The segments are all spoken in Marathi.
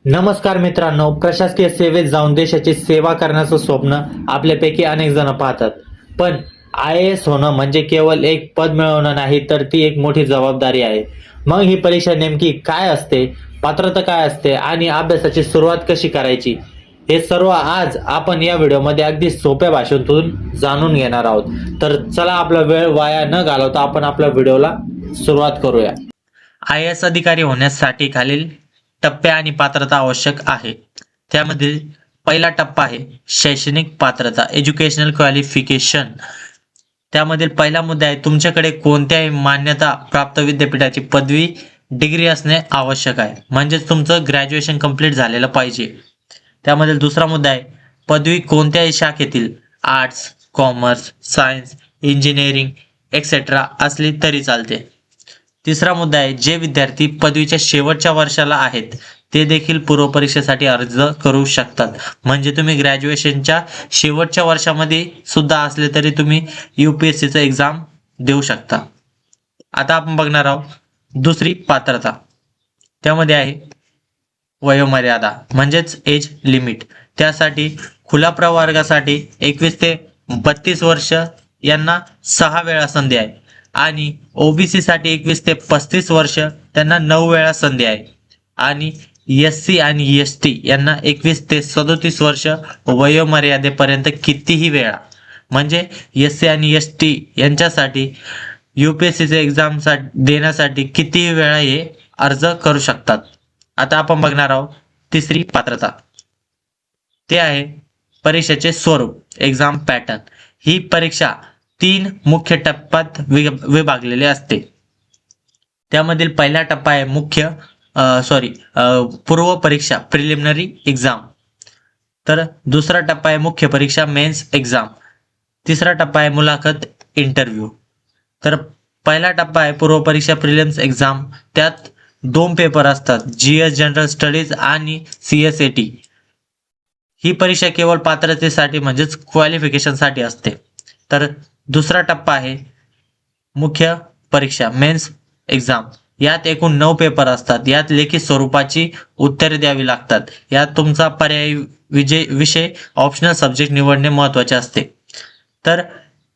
नमस्कार मित्रांनो, प्रशासकीय सेवेत जाऊन देशाची सेवा करण्याचं स्वप्न आपल्यापैकी अनेक जण पाहतात. पण IAS होणं म्हणजे केवळ एक पद मिळवणं नाही, तर ती एक मोठी जबाबदारी आहे. मग ही परीक्षा नेमकी काय असते, पात्रता काय असते आणि अभ्यासाची सुरुवात कशी करायची, हे सर्व आज आपण या व्हिडिओमध्ये अगदी सोप्या भाषेतून जाणून घेणार आहोत. तर चला, आपला वेळ वाया न घालवता आपण आपल्या व्हिडिओला सुरुवात करूया. IAS अधिकारी होण्यासाठी खालील टप्पे आणि पात्रता आवश्यक आहे. त्यामधील पहिला टप्पा आहे शैक्षणिक पात्रता, एज्युकेशनल क्वालिफिकेशन. त्यामधील पहिला मुद्दा आहे तुमच्याकडे कोणत्याही मान्यता प्राप्त विद्यापीठाची पदवी डिग्री असणे आवश्यक आहे, म्हणजेच तुमचं ग्रॅज्युएशन कंप्लीट झालेलं पाहिजे. त्यामधील दुसरा मुद्दा आहे पदवी कोणत्याही शाखेतील arts, commerce, science, engineering etcetera असली तरी चालते. तिसरा मुद्दा आहे जे विद्यार्थी पदवीच्या शेवटच्या वर्षाला आहेत ते देखील पूर्व परीक्षेसाठी अर्ज करू शकतात. म्हणजे तुम्ही ग्रॅज्युएशनच्या शेवटच्या वर्षामध्ये सुद्धा असले तरी तुम्ही UPSCचं एक्झाम देऊ शकता. आता आपण बघणार आहोत दुसरी पात्रता. त्यामध्ये आहे वयोमर्यादा म्हणजेच एज लिमिट. त्यासाठी खुला प्रवर्गासाठी 21 ते 32 वर्ष यांना 6 वेळा संधी आहे आणि OBC साठी 21 ते 35 वर्ष त्यांना 9 वेळा संधी आहे आणि SC आणि ST यांना 21 ते 37 वर्ष वयोमर्यादेपर्यंत कितीही वेळा. म्हणजे SC आणि ST यांच्यासाठी UPSCचे एक्झाम देण्यासाठी कितीही वेळा हे अर्ज करू शकतात. आता आपण बघणार आहोत तिसरी पात्रता. ते आहे परीक्षेचे स्वरूप, एक्झाम पॅटर्न. ही परीक्षा 3 मुख्य टप्प्यात विभागलेले असते. त्यामधील पहिला टप्पा आहे पूर्व परीक्षा, प्रिलिमिनरी एक्झाम. तर दुसरा टप्पा आहे मुख्य परीक्षा, मेन्स एक्झाम. तिसरा टप्पा आहे मुलाखत, इंटरव्ह्यू. तर पहिला टप्पा आहे पूर्व परीक्षा, प्रिलिम्स एक्झाम. त्यात 2 पेपर असतात, GS जनरल स्टडीज आणि CSAT. ही परीक्षा केवळ पात्रतेसाठी म्हणजेच क्वालिफिकेशनसाठी असते. तर दुसरा टप्पा आहे मुख्य परीक्षा, मेन्स एक्झाम. यात एकूण 9 पेपर असतात. यात लेखी स्वरूपाची उत्तरे द्यावी लागतात. यात तुमचा पर्यायी विषय ऑप्शनल सब्जेक्ट निवडणे महत्त्वाचे असते. तर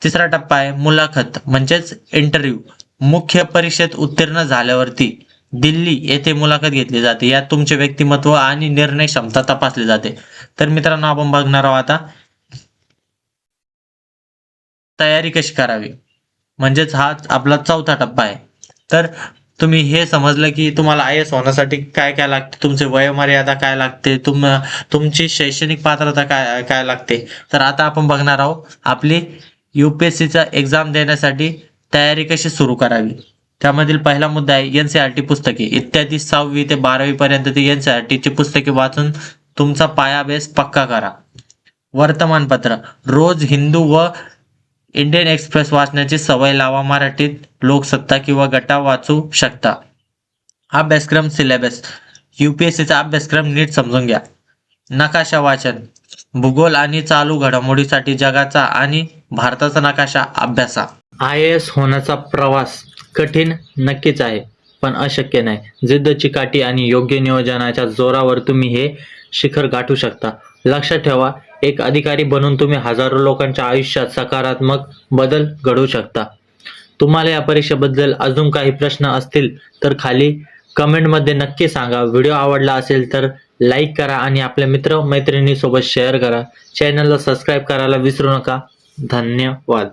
तिसरा टप्पा आहे मुलाखत म्हणजेच इंटरव्ह्यू. मुख्य परीक्षेत उत्तीर्ण झाल्यावरती दिल्ली येथे मुलाखत घेतली जाते. यात तुमचे व्यक्तिमत्व आणि निर्णय क्षमता तपासली जाते. तर मित्रांनो, आपण बघणार आहोत आता तयारी कशी करावी, म्हणजेच हा आपला चौथा टप्पा आहे. तर तुम्ही हे समजलं की तुम्हाला IAS होण्यासाठी काय काय लागते, तुमचे वयोमर्यादा काय लागते, तुमची शैक्षणिक पात्रता काय काय लागते. तर आता आपण बघणार आहोत आपली UPSCचा एक्झाम देण्यासाठी तयारी कशी सुरू करावी. त्यामधील पहिला मुद्दा आहे NCERT पुस्तके इत्यादी. 6वी ते 12वी पर्यंत ती NCERTची पुस्तके वाचून तुमचा पाया बेस पक्का करा. वर्तमानपत्र रोज हिंदू व इंडियन एक्सप्रेस वाचण्याची सवय लावा. मराठीत लोकसत्ता किंवा गटा वाचू शकता. अभ्यासक्रम, सिलेबस, UPSCचा अभ्यासक्रम नीट समजून घ्या. नकाशा वाचन, भूगोल आणि चालू घडामोडीसाठी जगाचा आणि भारताचा नकाशा अभ्यासा. IAS होण्याचा प्रवास कठीण नक्कीच आहे, पण अशक्य नाही. जिद्द, चिकाटी आणि योग्य नियोजनाच्या जोरावर तुम्ही हे शिखर गाठू शकता. लक्षात ठेवा, एक अधिकारी बनून तुम्ही हजारो लोकांच्या आयुष्यात सकारात्मक बदल घडवू शकता. तुम्हाला या परीक्षेबद्दल अजून काही प्रश्न असतील तर खाली कमेंटमध्ये नक्की सांगा. व्हिडिओ आवडला असेल तर लाईक करा आणि आपल्या मित्र मैत्रिणींसोबत शेअर करा. चॅनलला सबस्क्राईब करायला विसरू नका. धन्यवाद.